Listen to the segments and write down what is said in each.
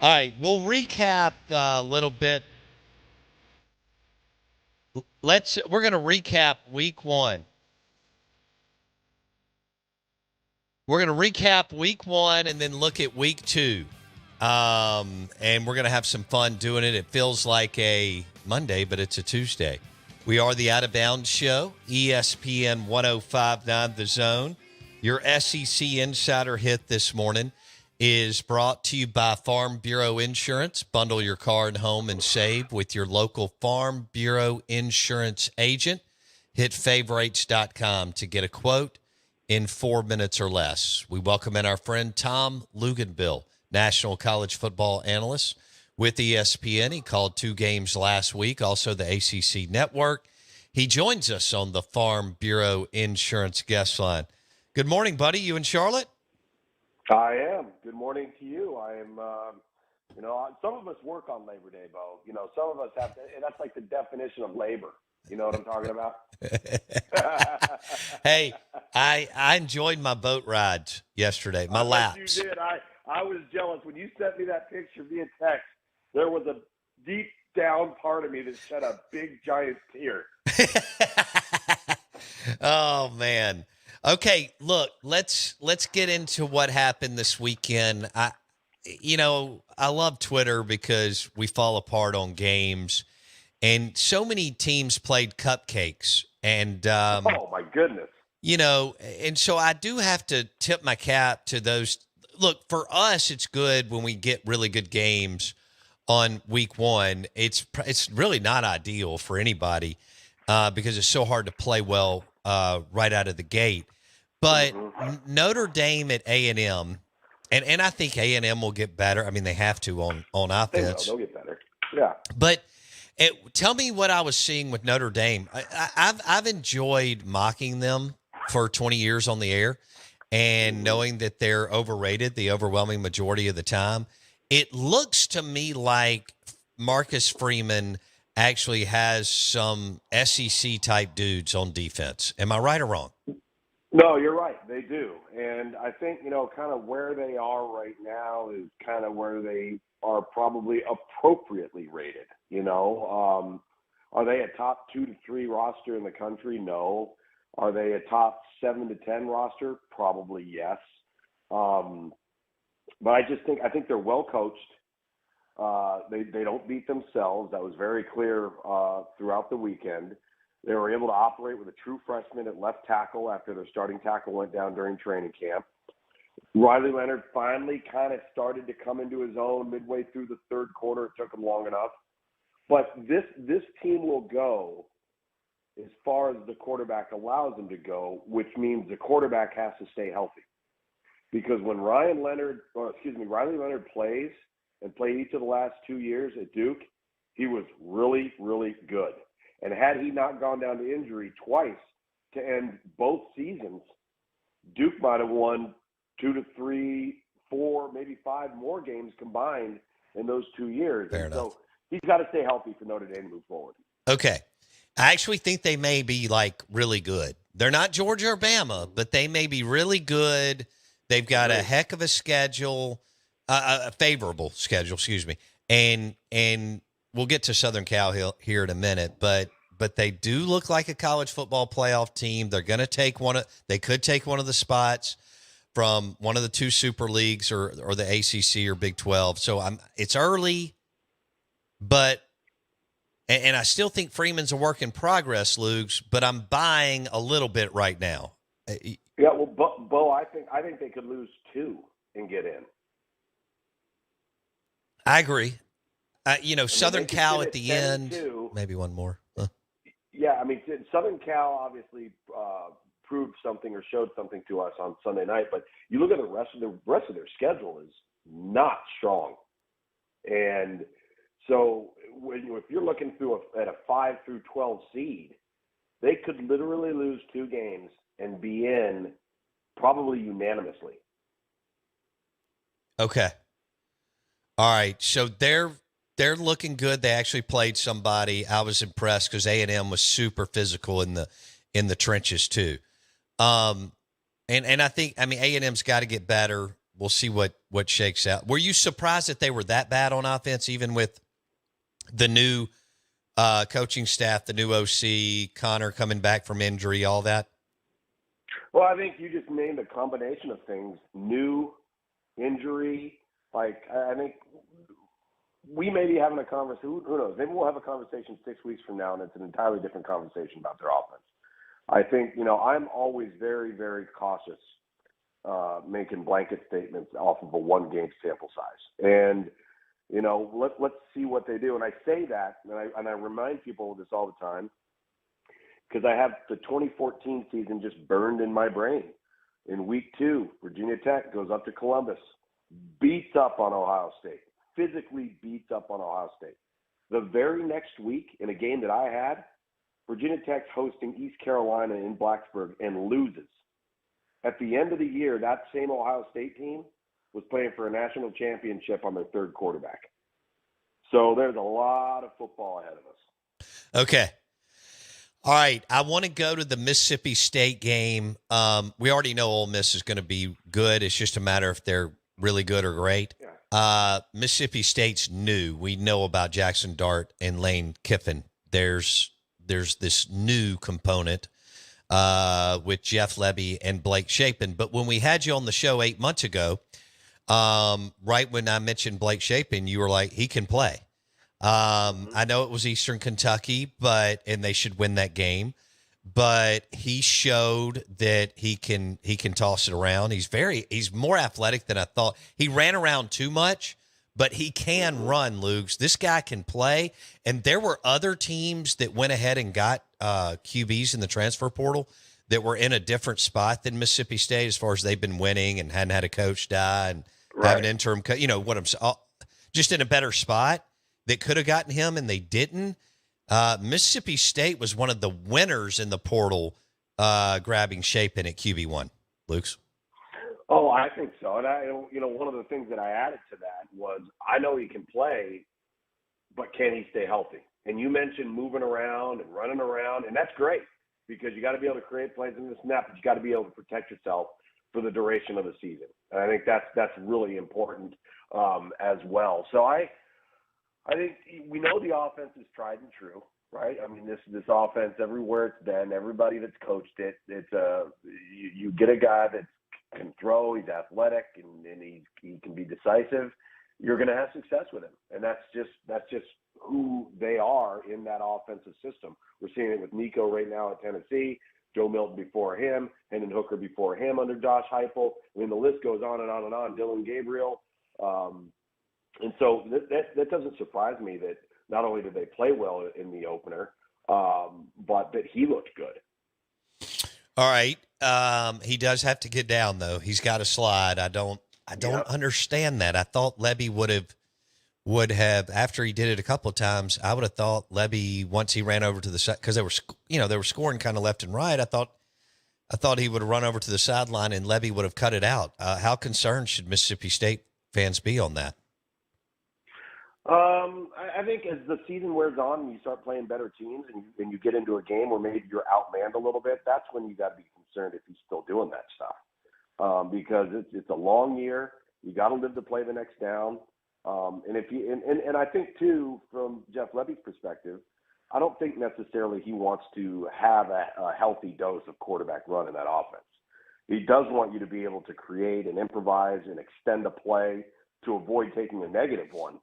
All right, we'll recap a little bit. We're going to recap week 1. We're going to recap week 1 and then look at week 2. And we're going to have some fun doing it. It feels like a Monday, but it's a Tuesday. We are the Out of Bounds Show, ESPN 1059 The Zone. Your SEC Insider hit this morning is brought to you by Farm Bureau Insurance. Bundle your car and home and save with your local Farm Bureau Insurance agent. Hit favorites.com to get a quote in 4 minutes or less. We welcome in our friend Tom Luginbill, national college football analyst with ESPN. He called 2 games last week, also the ACC network. He joins us on the Farm Bureau Insurance guest line. Good morning, buddy. You in Charlotte? I am. Good morning to you. I am, some of us work on Labor Day, Bo. Some of us have to, and that's like the definition of labor. You know what I'm talking about? Hey, I enjoyed my boat rides yesterday, my laps. You did. I was jealous. When you sent me that picture via text, there was a deep down part of me that shed a big, giant tear. Oh, man. Okay, look, let's get into what happened this weekend. I love Twitter because we fall apart on games, and so many teams played cupcakes. And oh my goodness, and so I do have to tip my cap to those. Look, for us, it's good when we get really good games on week 1. It's really not ideal for anybody because it's so hard to play well right out of the gate. But Notre Dame at A&M, and I think A&M will get better. I mean, they have to on offense. They'll get better. Yeah. But tell me what I was seeing with Notre Dame. I've enjoyed mocking them for 20 years on the air and knowing that they're overrated the overwhelming majority of the time. It looks to me like Marcus Freeman actually has some SEC-type dudes on defense. Am I right or wrong? No, you're right. They do. And I think, kind of where they are right now is kind of where they are probably appropriately rated. Are they a top 2 to 3 roster in the country? No. Are they a top 7 to 10 roster? Probably yes. But I think they're well coached. They don't beat themselves. That was very clear throughout the weekend. They were able to operate with a true freshman at left tackle after their starting tackle went down during training camp. Riley Leonard finally kind of started to come into his own midway through the third quarter. It took him long enough. But this team will go as far as the quarterback allows them to go, which means the quarterback has to stay healthy. Because when Riley Leonard plays and played each of the last 2 years at Duke, he was really, really good. And had he not gone down to injury twice to end both seasons, Duke might have won 2 to 3, 4, maybe 5 more games combined in those 2 years. Fair enough. So he's got to stay healthy for Notre Dame to move forward. Okay. I actually think they may be, really good. They're not Georgia or Bama, but they may be really good. They've got a heck of a schedule, a favorable schedule, excuse me. And we'll get to Southern Cal here in a minute, but they do look like a college football playoff team. They're going to they could take one of the spots from one of the 2 super leagues or the ACC or Big 12. So it's early, but and I still think Freeman's a work in progress, Lugs, but I'm buying a little bit right now. Yeah, well, Bo, I think they could lose 2 and get in. I agree. Southern Cal at the end, maybe one more. Huh. Yeah, I mean, Southern Cal obviously proved something or showed something to us on Sunday night, but you look at the rest of their schedule is not strong, and so if you're looking at a 5 through 12 seed, they could literally lose 2 games and be in probably unanimously. Okay. All right. So they're looking good. They actually played somebody. I was impressed because A&M was super physical in the trenches too. And I think A&M's got to get better. we'll see what shakes out. Were you surprised that they were that bad on offense, even with the new coaching staff, the new OC, Connor coming back from injury, all that? Well, I think you just named a combination of things: new, injury. Like, I think we may be having a conversation. Who knows? Maybe we'll have a conversation 6 weeks from now, and it's an entirely different conversation about their offense. I think, I'm always very, very cautious making blanket statements off of a one-game sample size. And, let's see what they do. And I say that, and I remind people of this all the time, because I have the 2014 season just burned in my brain. In week 2, Virginia Tech goes up to Columbus, beats up on Ohio State, physically beats up on Ohio State. The very next week, in a game that I had, Virginia Tech's hosting East Carolina in Blacksburg and loses. At the end of the year, that same Ohio State team was playing for a national championship on their third quarterback. So there's a lot of football ahead of us. Okay. All right. I want to go to the Mississippi State game. We already know Ole Miss is going to be good. It's just a matter if they're really good or great. Yeah. Mississippi State's new. We know about Jackson Dart and Lane Kiffin. There's this new component with Jeff Lebby and Blake Shapen. But when we had you on the show 8 months ago, right when I mentioned Blake Shapen, you were like, he can play. I know it was Eastern Kentucky, and they should win that game, but he showed that he can toss it around. He's more athletic than I thought. He ran around too much, but he can run, Lugs. This guy can play. And there were other teams that went ahead and got QBs in the transfer portal that were in a different spot than Mississippi State as far as they've been winning and hadn't had a coach die and have an interim coach. You know what I'm saying? Just in a better spot that could have gotten him, and they didn't. Mississippi State was one of the winners in the portal, grabbing Shapen at QB1. Luke's. Oh, I think so. And one of the things that I added to that was I know he can play, but can he stay healthy? And you mentioned moving around and running around, and that's great because you got to be able to create plays in the snap, but you got to be able to protect yourself for the duration of the season. And I think that's really important as well. So I think we know the offense is tried and true, right? I mean, this offense, everywhere it's been, everybody that's coached it, it's you get a guy that can throw, he's athletic, and he can be decisive. You're going to have success with him, and that's just who they are in that offensive system. We're seeing it with Nico right now at Tennessee, Joe Milton before him, Hendon Hooker before him under Josh Heupel. I mean, the list goes on and on and on. Dylan Gabriel. And so that doesn't surprise me that not only did they play well in the opener, but that he looked good. All right. He does have to get down, though. He's got to slide. I don't understand that. I thought Lebby would have, after he did it a couple of times, I would have thought Lebby, once he ran over to the side, because they were scoring kind of left and right. I thought he would have run over to the sideline and Lebby would have cut it out. How concerned should Mississippi State fans be on that? I think as the season wears on and you start playing better teams and you get into a game where maybe you're outmanned a little bit, that's when you got to be concerned if he's still doing that stuff. Because it's a long year. You got to live to play the next down. And I think too, from Jeff Lebby's perspective, I don't think necessarily he wants to have a healthy dose of quarterback run in that offense. He does want you to be able to create and improvise and extend a play to avoid taking a negative one.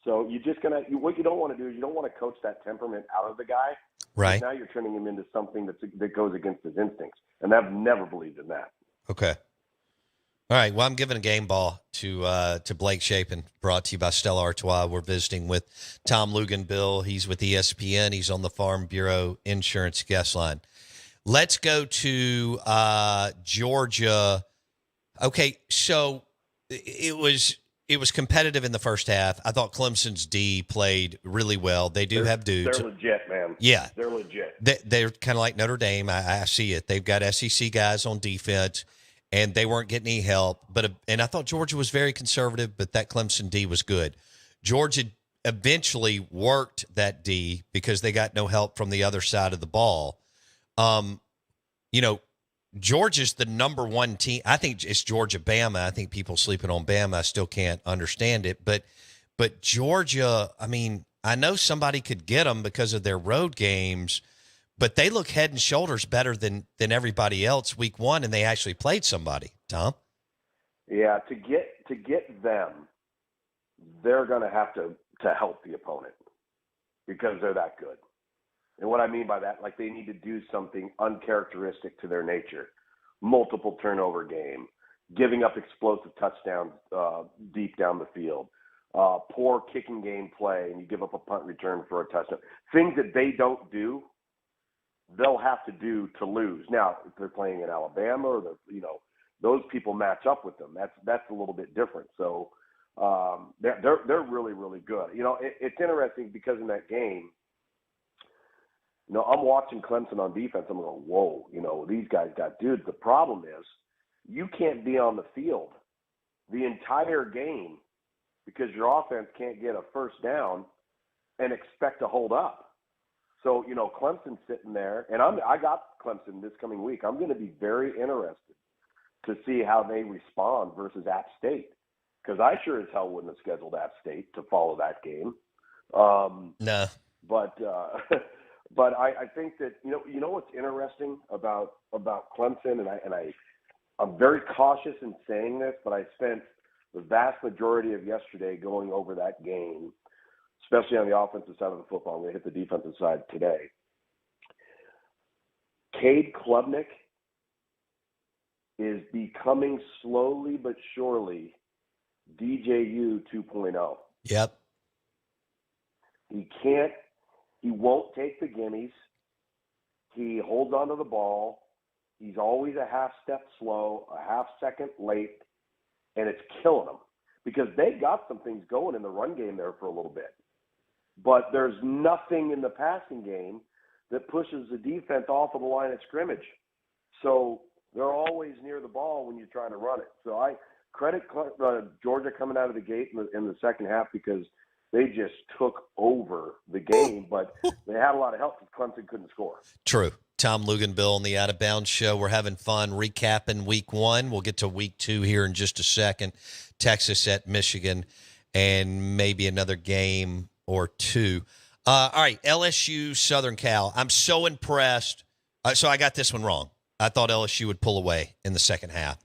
So what you don't want to do is you don't want to coach that temperament out of the guy. Right. Now you're turning him into something that goes against his instincts. And I've never believed in that. Okay. All right. Well, I'm giving a game ball to Blake Shapen, brought to you by Stella Artois. We're visiting with Tom Luginbill. He's with ESPN. He's on the Farm Bureau Insurance guest line. Let's go to Georgia. Okay, so it was competitive in the first half. I thought Clemson's D played really well. They have dudes. They're legit, man. Yeah. They're legit. They're kind of like Notre Dame. I see it. They've got SEC guys on defense, and they weren't getting any help. And I thought Georgia was very conservative, but that Clemson D was good. Georgia eventually worked that D because they got no help from the other side of the ball. Georgia's the number one team. I think it's Georgia, Bama. I think people sleeping on Bama. I still can't understand it, but Georgia. I mean, I know somebody could get them because of their road games, but they look head and shoulders better than everybody else week one, and they actually played somebody. Tom. Yeah, to get them, they're going to have to help the opponent because they're that good. And what I mean by that, like they need to do something uncharacteristic to their nature. Multiple turnover game, giving up explosive touchdowns deep down the field, poor kicking game play, and you give up a punt return for a touchdown. Things that they don't do, they'll have to do to lose. Now, if they're playing in Alabama or those people match up with them. That's a little bit different. So they're really, really good. It's interesting because in that game, I'm watching Clemson on defense. I'm going, whoa, these guys got dudes. The problem is you can't be on the field the entire game because your offense can't get a first down and expect to hold up. So, Clemson's sitting there, and I got Clemson this coming week. I'm going to be very interested to see how they respond versus App State because I sure as hell wouldn't have scheduled App State to follow that game. No. But I think that what's interesting about Clemson, and I'm very cautious in saying this, but I spent the vast majority of yesterday going over that game, especially on the offensive side of the football. I'm going to hit the defensive side today. Cade Klubnik is becoming slowly but surely DJU 2.0. Yep. He won't take the gimmies. He holds onto the ball. He's always a half step slow, a half second late, and it's killing him because they got some things going in the run game there for a little bit. But there's nothing in the passing game that pushes the defense off of the line of scrimmage. So they're always near the ball when you're trying to run it. So I credit Georgia coming out of the gate in the second half because they just took over the game, but they had a lot of help because Clemson couldn't score. True. Tom Luginbill on the Out of Bounds Show. We're having fun recapping week one. We'll get to week two here in just a second. Texas at Michigan and maybe another game or two. All right, LSU, Southern Cal. I'm so impressed. So I got this one wrong. I thought LSU would pull away in the second half.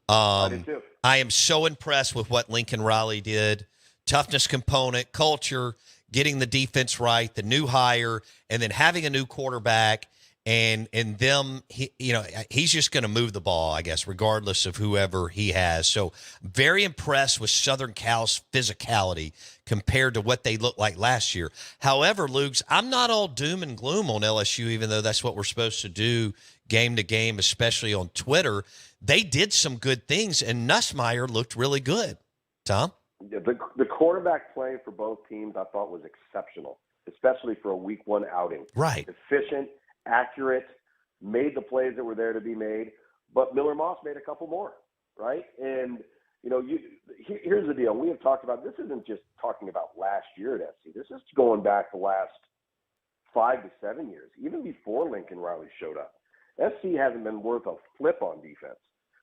I did too. I am so impressed with what Lincoln Riley did. Toughness component, culture, getting the defense right, the new hire, and then having a new quarterback and them, he's just going to move the ball, I guess, regardless of whoever he has. So very impressed with Southern Cal's physicality compared to what they looked like last year. However, Lugs, I'm not all doom and gloom on LSU, even though that's what we're supposed to do game to game, especially on Twitter. They did some good things, and Nussmeier looked really good. Tom? Yeah, the quarterback play for both teams I thought was exceptional, especially for a week one outing. Right. Efficient, accurate, made the plays that were there to be made, but Miller Moss made a couple more, right? And, here's the deal. We have talked about, this isn't just talking about last year at SC. This is going back the last 5 to 7 years, even before Lincoln Riley showed up. SC hasn't been worth a flip on defense.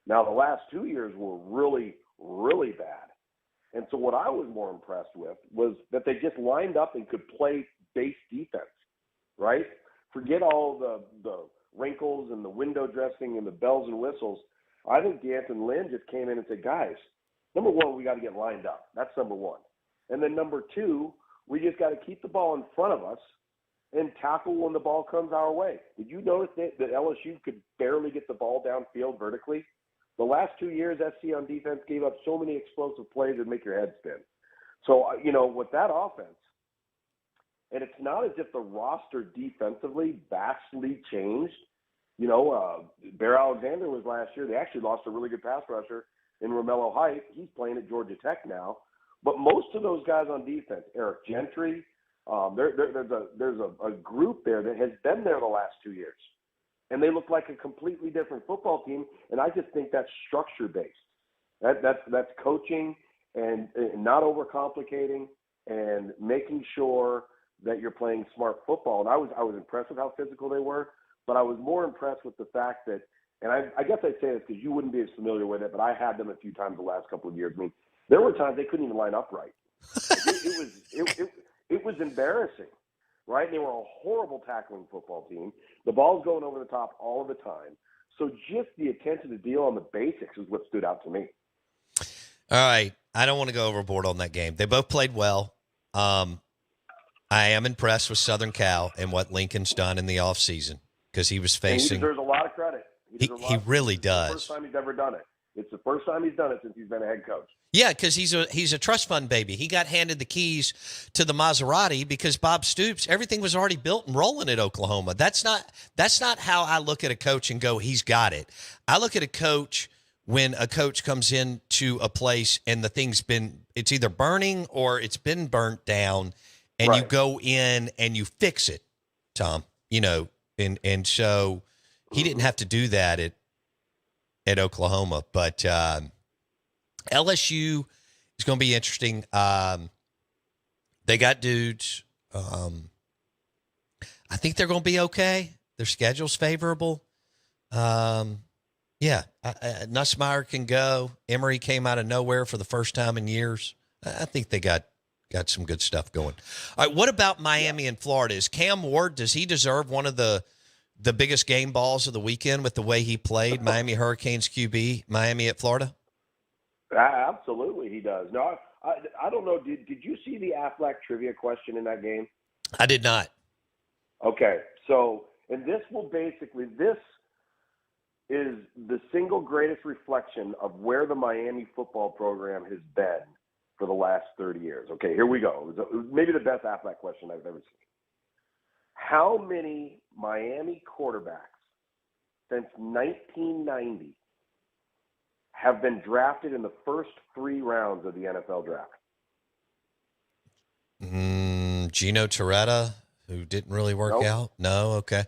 Now, the last 2 years were really, really bad. And so what I was more impressed with was that they just lined up and could play base defense, right? Forget all the wrinkles and the window dressing and the bells and whistles. I think D'Anton Lynn just came in and said, guys, number one, we got to get lined up. That's number one. And then number two, we just got to keep the ball in front of us and tackle when the ball comes our way. Did you notice that LSU could barely get the ball downfield vertically? The last 2 years, SC on defense gave up so many explosive plays that make your head spin. So, with that offense, and it's not as if the roster defensively vastly changed. Bear Alexander was last year. They actually lost a really good pass rusher in Romello Height. He's playing at Georgia Tech now. But most of those guys on defense, Eric Gentry, there's a group there that has been there the last 2 years. And they look like a completely different football team, and I just think that's structure-based. That's coaching and not overcomplicating and making sure that you're playing smart football. And I was impressed with how physical they were, but I was more impressed with the fact that and I guess I'd say this because you wouldn't be as familiar with it, but I had them a few times the last couple of years. I mean, there were times they couldn't even line up right. It was embarrassing, right? They were a horrible tackling football team. The ball's going over the top all of the time. So just the attention to deal on the basics is what stood out to me. All right. I don't want to go overboard on that game. They both played well. I am impressed with Southern Cal and what Lincoln's done in the offseason because he was facing. And he deserves a lot of credit. He really does. It's the first time he's ever done it. It's the first time he's done it since he's been a head coach. Yeah, because he's a trust fund baby. He got handed the keys to the Maserati because Bob Stoops, everything was already built and rolling at Oklahoma. That's not how I look at a coach and go, he's got it. I look at a coach when a coach comes into a place and it's either burning or it's been burnt down, and right. You go in and you fix it, Tom. And so he didn't have to do that at Oklahoma, but LSU is going to be interesting. They got dudes. I think they're going to be okay. Their schedule's favorable. Nussmeier can go. Emory came out of nowhere for the first time in years. I think they got some good stuff going. All right, what about Miami and Florida? Is Cam Ward, does he deserve one of the biggest game balls of the weekend with the way he played? Miami Hurricanes QB, Miami at Florida? Absolutely, he does. No, I don't know. Did you see the Aflac trivia question in that game? I did not. Okay, so, and this is the single greatest reflection of where the Miami football program has been for the last 30 years. Okay, here we go. It was maybe the best Aflac question I've ever seen. How many Miami quarterbacks since 1990 have been drafted in the first 3 rounds of the NFL draft? Gino Torretta, who didn't really work out? No? Okay.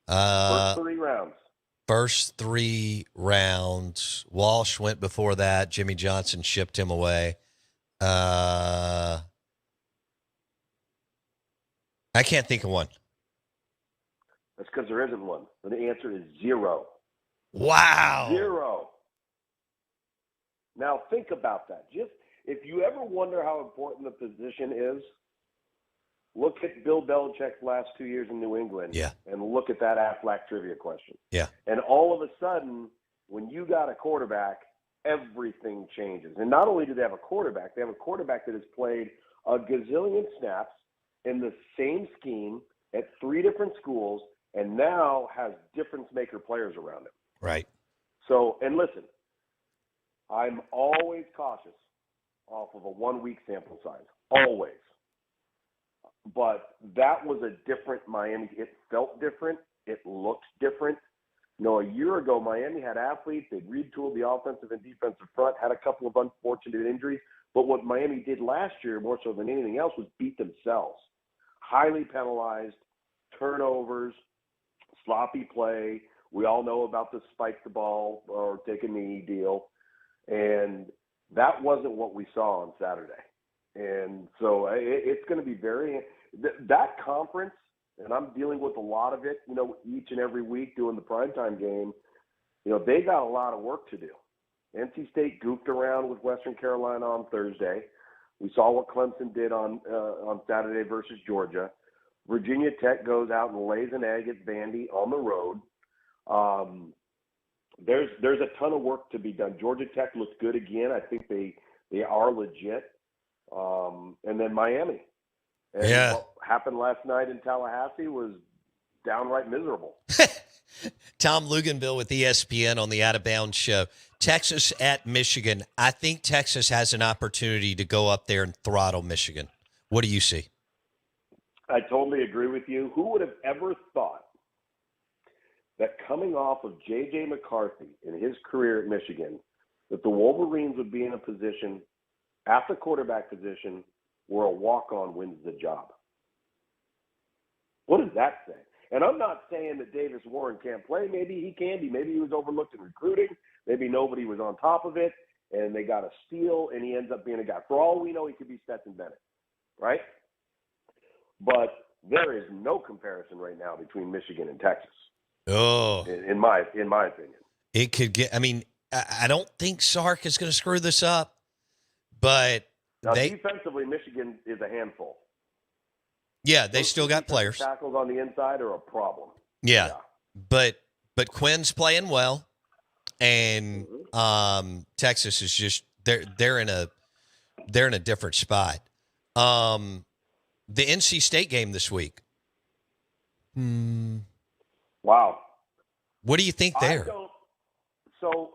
First 3 rounds. First 3 rounds. Walsh went before that. Jimmy Johnson shipped him away. I can't think of one. That's because there isn't one. The answer is 0. Wow. 0. Now think about that. Just if you ever wonder how important the position is, look at Bill Belichick's last 2 years in New England. Yeah. And look at that Aflac trivia question. Yeah. And all of a sudden, when you got a quarterback, everything changes. And not only do they have a quarterback, they have a quarterback that has played a gazillion snaps in the same scheme at 3 different schools and now has difference-maker players around him. Right. So, and listen, I'm always cautious off of a 1-week sample size. Always. But that was a different Miami. It felt different. It looked different. A year ago, Miami had athletes. They'd retooled the offensive and defensive front, had a couple of unfortunate injuries. But what Miami did last year, more so than anything else, was beat themselves. Highly penalized, turnovers, sloppy play. We all know about the spike the ball or take a knee deal. And that wasn't what we saw on Saturday. And so it's going to be that conference, and I'm dealing with a lot of it, each and every week doing the primetime game, they got a lot of work to do. NC State goofed around with Western Carolina on Thursday. We saw what Clemson did on Saturday versus Georgia. Virginia Tech goes out and lays an egg at Vandy on the road. There's a ton of work to be done. Georgia Tech looks good again. I think they are legit. And then Miami. And what happened last night in Tallahassee was downright miserable. Tom Luginbill with ESPN on the Out of Bounds show. Texas at Michigan. I think Texas has an opportunity to go up there and throttle Michigan. What do you see? I totally agree with you. Who would have ever thought that coming off of J.J. McCarthy in his career at Michigan, that the Wolverines would be in a position at the quarterback position where a walk-on wins the job? What does that say? And I'm not saying that Davis Warren can't play. Maybe he can be. Maybe he was overlooked in recruiting. Maybe nobody was on top of it, and they got a steal, and he ends up being a guy. For all we know, he could be Stetson Bennett, right? But there is no comparison right now between Michigan and Texas. Oh, in my opinion. It could get. I mean, I don't think Sark is going to screw this up, but now, defensively, Michigan is a handful. Yeah, they still got players. Tackles on the inside are a problem. Yeah. But Quinn's playing well, and Texas is just they're in a different spot. The NC State game this week. Wow. What do you think there? So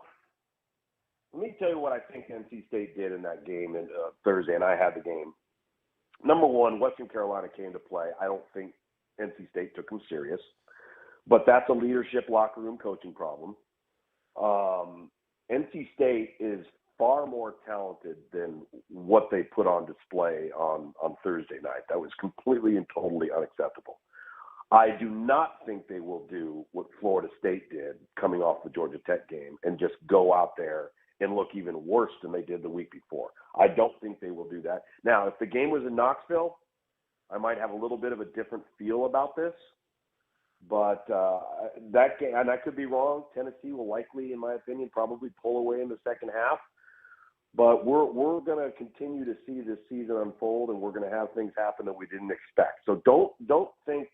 let me tell you what I think NC State did in that game on Thursday, and I had the game. Number one, Western Carolina came to play. I don't think NC State took them serious, but that's a leadership locker room coaching problem. NC State is far more talented than what they put on display on Thursday night. That was completely and totally unacceptable. I do not think they will do what Florida State did coming off the Georgia Tech game and just go out there and look even worse than they did the week before. I don't think they will do that. Now, if the game was in Knoxville, I might have a little bit of a different feel about this. But that game, and I could be wrong, Tennessee will likely, in my opinion, probably pull away in the second half. But we're going to continue to see this season unfold, and we're going to have things happen that we didn't expect. So don't think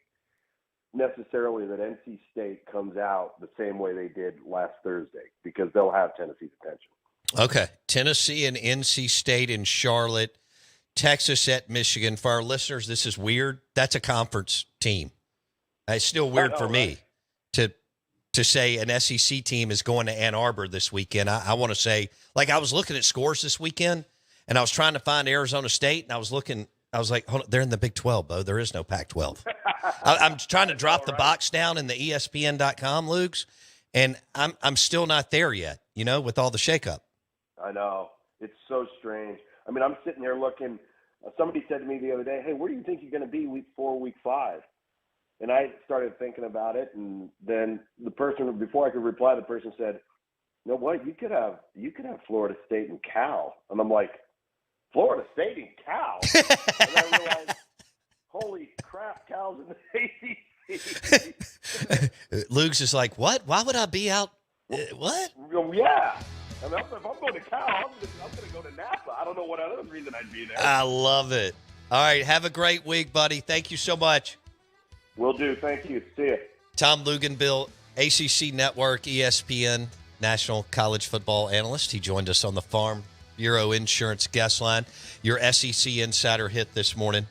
necessarily that NC State comes out the same way they did last Thursday, because they'll have Tennessee's attention. Okay. Tennessee and NC State in Charlotte, Texas at Michigan. For our listeners, this is weird. That's a conference team. It's still weird for me to say an SEC team is going to Ann Arbor this weekend. I want to say, like, I was looking at scores this weekend, and I was trying to find Arizona State, and I was like, hold on, they're in the Big 12, Bo. There is no Pac-12. I'm trying to drop the box down in the ESPN.com, Lugs, and I'm still not there yet, with all the shakeup. I know. It's so strange. I mean, I'm sitting there looking. Somebody said to me the other day, hey, where do you think you're going to be week 4, week 5? And I started thinking about it, and then the person, before I could reply, the person said, you know what, you could have Florida State and Cal. And I'm like, Florida State and Cal? And I realized, holy crap, Cal's in the ACC. Luke's is like, what? Why would I be out? What? Yeah. I mean, if I'm going to Cal, I'm going to go to Napa. I don't know what other reason I'd be there. I love it. All right, have a great week, buddy. Thank you so much. Will do. Thank you. See you. Tom Luginbill, ACC Network, ESPN, National College Football Analyst. He joined us on the Farm Bureau Insurance Guest Line. Your SEC Insider Hit this morning,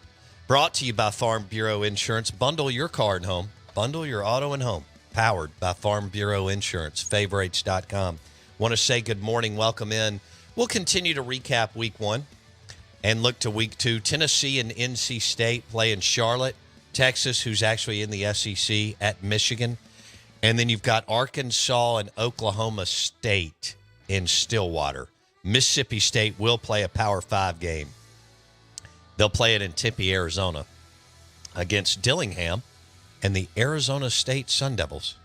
brought to you by Farm Bureau Insurance. Bundle your car and home. Bundle your auto and home. Powered by Farm Bureau Insurance. Favorites.com. Want to say good morning. Welcome in. We'll continue to recap week 1 and look to week 2. Tennessee and NC State play in Charlotte. Texas, who's actually in the SEC, at Michigan. And then you've got Arkansas and Oklahoma State in Stillwater. Mississippi State will play a Power 5 game. They'll play it in Tempe, Arizona, against Dillingham and the Arizona State Sun Devils.